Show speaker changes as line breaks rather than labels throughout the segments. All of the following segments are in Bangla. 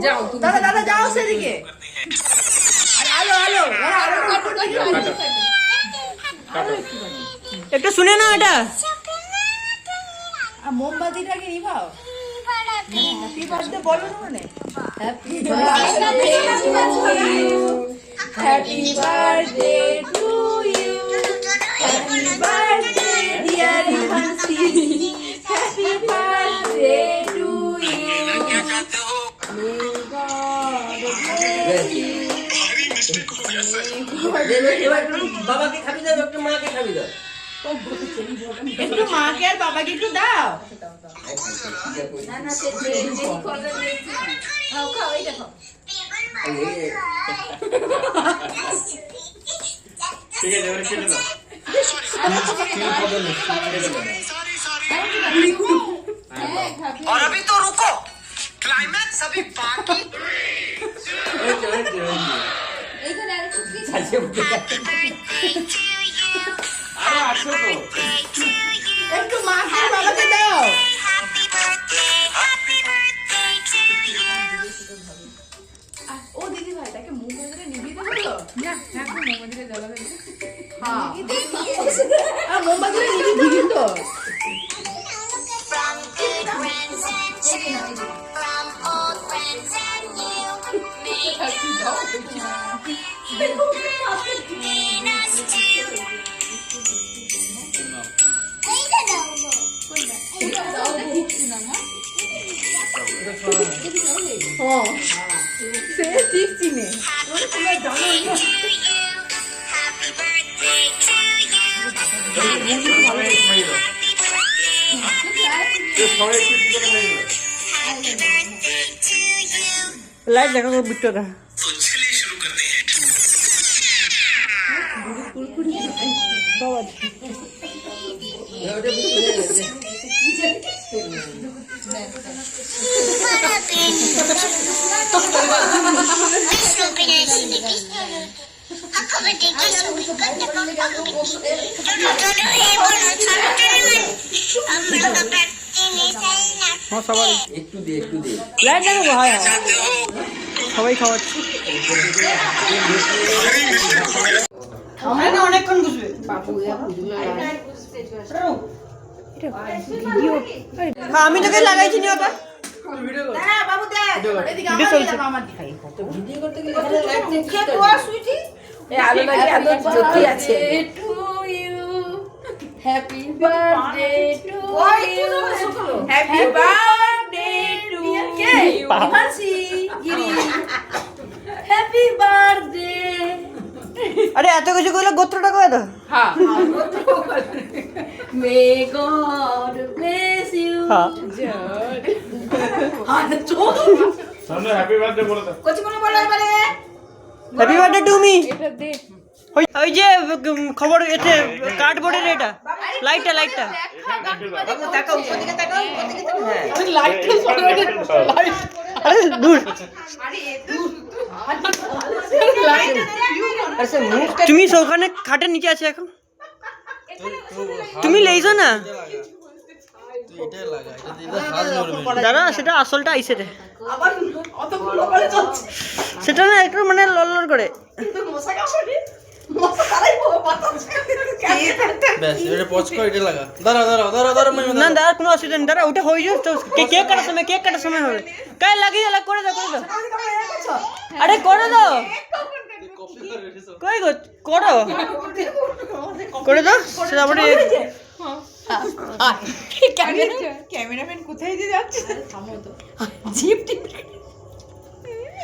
যাও দাদা দাদা যাও সেদিকে আলো আলো
একটু শুনে না এটা
মোমবাতিটাকে নিভাও হ্যাপি বার্থডে বলো না মানে happy birthday happy birthday to you happy birthday dear Hasi happy birthday to you
বাবাকে খাবি দাও, একটু মাকে খাবি দাও।
একটু মাকে আর বাবাকে একটু দাও
ঠিক আছে, এবারে কেটে দাও।
और अभी तो रुको, क्लाइमैक्स अभी बाकी।
আরে আসো তো।
একটু মাকে আর বাবাকে দাও ও দিদি ভাই তাকে মোমবাতিটা নিভিয়ে দেবো না এখন মোমবাতিটা জ্বালাবে হ্যাঁ আর মোমবাতিটা নিভিয়ে দিবি তো সে ঠিক চিনে
লাইট দেখা করবো বিট্টুটা
तो चलिए शुरू करते हैं।
হ্যাঁ সবাই
একটু দে, একটু দে।
লাইট দেখাবো হ্যাঁ হ্যাঁ সবাই খাওয়াচ্ছি অনেকক্ষণ বুঝবে আমি তোকে লাগাইছি নি ওটা
বাবু দেখ এদিকে
ভিডিও চলছে।
আমার দিখাই
ভিডিও করতে গেলে
কে তোর সুইটি এই আলো লাগে এত জ্যোতি আছে to you happy birthday to you happy birthday to you Hasi Giri happy birthday
আরে এত কিছু করলে গোত্রটা করে তো
হ্যাঁ মে গড ব্লেস ইউ
হ্যাঁ
সামনে হ্যাপি বার্থডে বলে দাও।
কোচি কোন বলো এবারে
হ্যাপি বার্থডে টু মি
এটা দে
ওই যে খবর এতে কার্ডবোর্ডের এটা লাইটটা লাইটটা
বাবু তাকাও, উপর দিকে তাকাও, উপর দিকে তাকাও। হ্যাঁ।
লাইটটা সরাতে
আরে দূর
লাইট
আচ্ছা, মুখটা
তুমি ওখানে খাটের নিচে আছে এখন তুমি লেইছো না দাদা সেটা আসলটা আইসে রে
আবার অতগুলো করে চলছে
সেটা না একটু মানে লড় করে
কিন্তু মশা কামড়ে মশা তারাই বাতাস
ব্যাস এটা পজ করে এটা লাগা দাঁড়াও
না দাদা কোনো অসুবিধা নেই দাদা ওটা হয়ে যাবে তো কেক কাটার সময় হবে কাই লাগিয়ে যা করে দাও আরে করে দাও কই গো করে দাও সেটা আবার
ক্যামেরাম্যান কোথায় যে যাচ্ছে থামো তো জিপ টিপ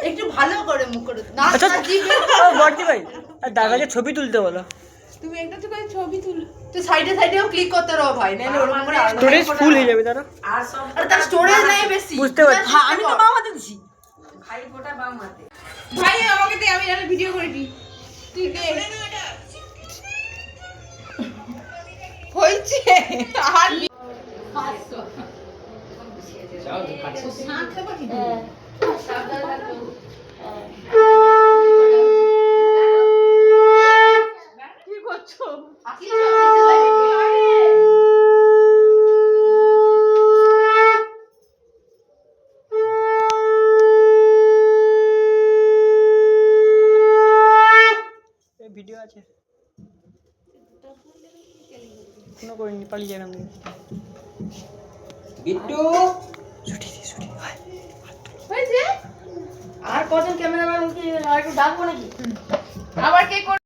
একটু ভালো করে মুখ করে না
আচ্ছা
জিপ
বর্দি ভাই আর দাদাকে ছবি তুলতে বলো
তুমি একটা তো করে ছবি তুল তো সাইডে সাইডেও ক্লিক করতে রো ভাই নাহলে ওরকম করে
স্টোরেজ ফুল হয়ে যাবে দাদা
আর তার স্টোরেজ নাই বেশি
বুঝতে পারছি।
হ্যাঁ আমি তো বাম হাতে দিছি ভাই আমাকে দে আমি একটা ভিডিও করে দিই তুই দে হইছে আর
যাও তো খাচ্ছে।
কি করছো
ভিডিও আছে কোনো করিনি পালিয়ে যাবে আমি
বিট্টু
হয়েছে
আর কজন ক্যামেরাম্যান কি আর একটু ডাকবো নাকি
আবার কে